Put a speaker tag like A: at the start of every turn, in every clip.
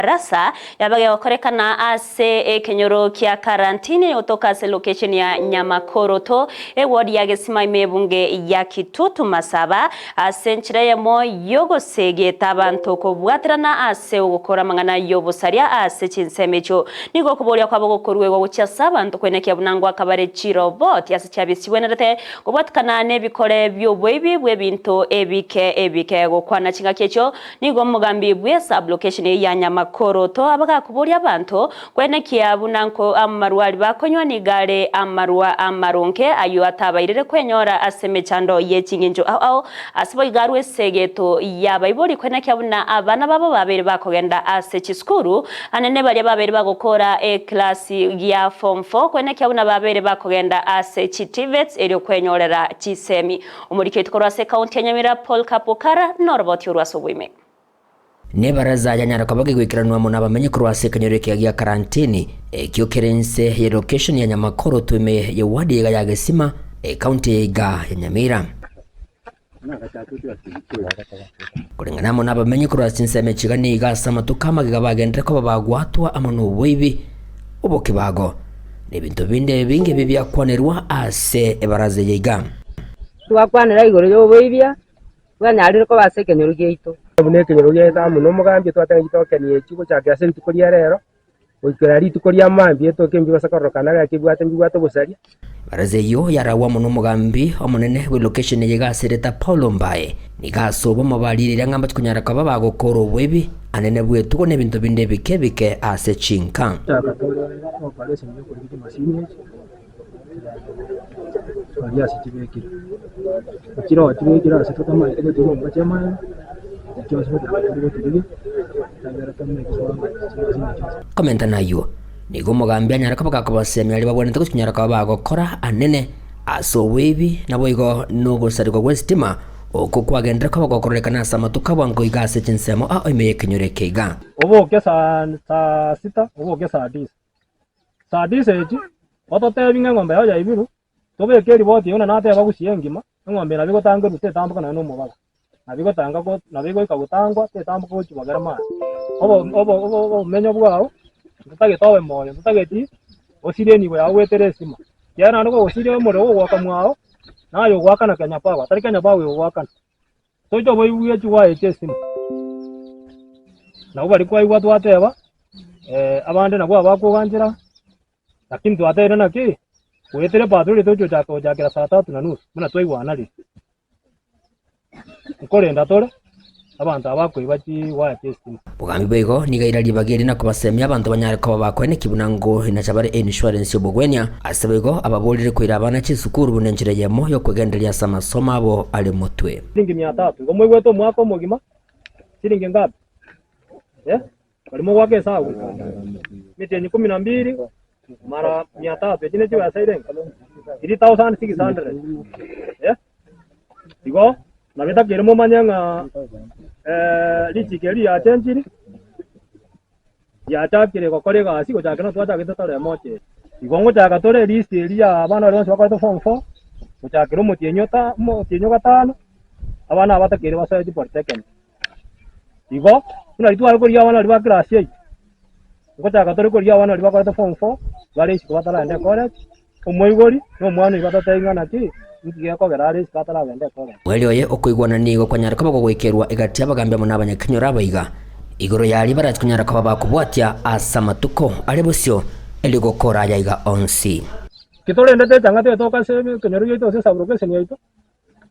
A: barasa yabage okorekana ase kenyoro kia karantini otoka ase location ya Nyamakoro ward ya Gesima imebunge ya Kitutu Masaba ase nchireyemo yogosegeta abantu kobwatirana ase ugukora mangana yobusaria ase chinsemecho nigo kuboria kwabo gokorwego guchasa abantu kwenekia bunangwa kabare chirobot ase chabisiwenerete kubwatikana nebikore byobwebi bwebinto ebike gukwana chinga kecho nigo mugambi bwe sub location ya Nyamakoro abaga kuboria abantu kwenekia bunanko amarwali bakonywa nigare amarwa amaronke ayo atabairire kwenyora asemechando yechinginjo ao asibo igarwe segeto yabaibori kwenekia buna abana babo babere bakogenda ase chiskuru anene bali babere bagokora class ya form 4 kwenekia buna babere bakogenda ase chitivets eryo kwenyorera chisemi umurike tukora se county ya Nyamira Paul Kapokara Norbert Urwasobwime
B: ne baraza ya Nyarakabage gwikiranwa mu nabamenye kurwase kanyoreke ya karantini kyokerense ya location ya Nyamakoro tume ya wadi ya Gesima county ya Nyamira kulingana mo nabamenye kurwase nseme chigani gasama tukama gabagendera ko babagwatwa amano bwibi ubokibago nebintu binde binge bibya kwanerwa ase ebaraza yiga
C: twakwanira igoro yo bwibya bwanyarire ko basekenyoro gyeito
D: bune kenyoro gyeita muno mugambi twatanga gitokenie ekigo kyake ase ntukoria rero oikira ritukoria mambi etokembi basakorokana gakibwate mbigwato busaria
B: baraza yo yarawa muno mugambi omunene we location yegasereta Paulo Mbaye nigasobo mabalirira ngamba tukunyara kwa baba gukora obwebi anene bwetuko nebintu binde bike ase chinka komenta nayo nigo mugambi anyara kabaka kubasemi ali babonete kunyara kwa bagokora anene asowebi nabo igo nugo sariko gwestima oko kwagendera kwa bagokoreka sama tukabwango igase chinsemo imeye kinyoreke iga
D: oboke saa 6 oboke saa 10 saa 10 eji ototebinga ngombe yaja ibiru tobeke riboti yona nate bagusiye ngima ngombe nabigo tanga rute tambuka na no mubaga nabigo tanga ko nabigo ikagutangwa te tambuka ko kibagara ma obo menyo bwao tutage towe moyo tutageti osire ni bwa weteresima yana ndo osire mo ro gwaka mwao nayo gwaka na Kenya Power tari Kenya Power yo gwaka tojo boy wiye chwa etesima na ubari kwa igwa twateba abande na bwa bakuganjira lakini twatera naki wetere patroli tojo chako jakira saa 3:30 muna twaigwana ri ukorenda tore abantu abakwe bachi wa testing
B: bugambi bwego nigaira libagiri na kubasemya abantu banyare ko bakwene kibunango inachabare insurance yobugwenya asabego ababolire kwira abana chisukuru bunenjire yemo yo kwegenderia sama soma abo ali mutwe
D: shilingi 300 ngomwe gweto mwako mugima shilingi ngapi walimo wake sawa mitenye 12 mara 300 ejine chiwa sairenga 3600 digo na beta keremo manyanga lichikeri ya chenjiri ya chakire kokore ga siko chakena twa chaketa tore moche igongo chaka tore list ya abana ronse bakwato form 4 uchakiro motienyo gatano abana abatakere basaje por second igo una ritu algo ya abana riba class 8 ngo chaka tore ko ya abana riba bakwato form 4 bale siko batala ende college umwigori no mwana ibatatenga naki
B: mweli oye okuigwana nigo kwanyara kaba gwekerwa igati abagambya mu nabanyakinyora abayiga igoro yali barat kunyara kaba bakubwatya asamatuko ali busyo eligokora yayiga onsi
D: kitole ndete tangate toka se kenyoro yito se sabroke se nyito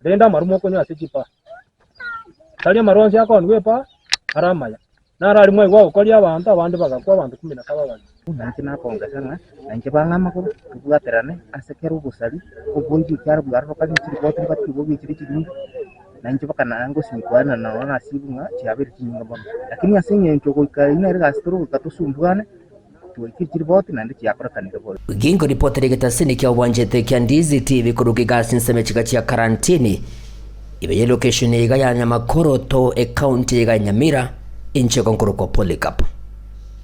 D: denda marumo konya asichipa tali maronzi yako ndwepa aramaya nara ali mwe gwa ukoli abantu abandi bagakwa abantu 17 bali
E: nanti nakonga sana nanti bangama ko kugaterane asekeru busali ubunji kyar bwaro kan chiriboti bati bobi chiri nanti bakana ngo sinkwana na wana sibunga cyabere kinga bam lakini asinye ntoko ikaina rega sturu katusumbwana tuiki chiriboti nanti cyakora kanira bol
B: gingo reporter getasini kya wanjete kya Ndizi TV kuruki gasin semechika kya karantini ibe location ya Nyamakoro to account ya Nyamira inche konkoro ko Polycarp.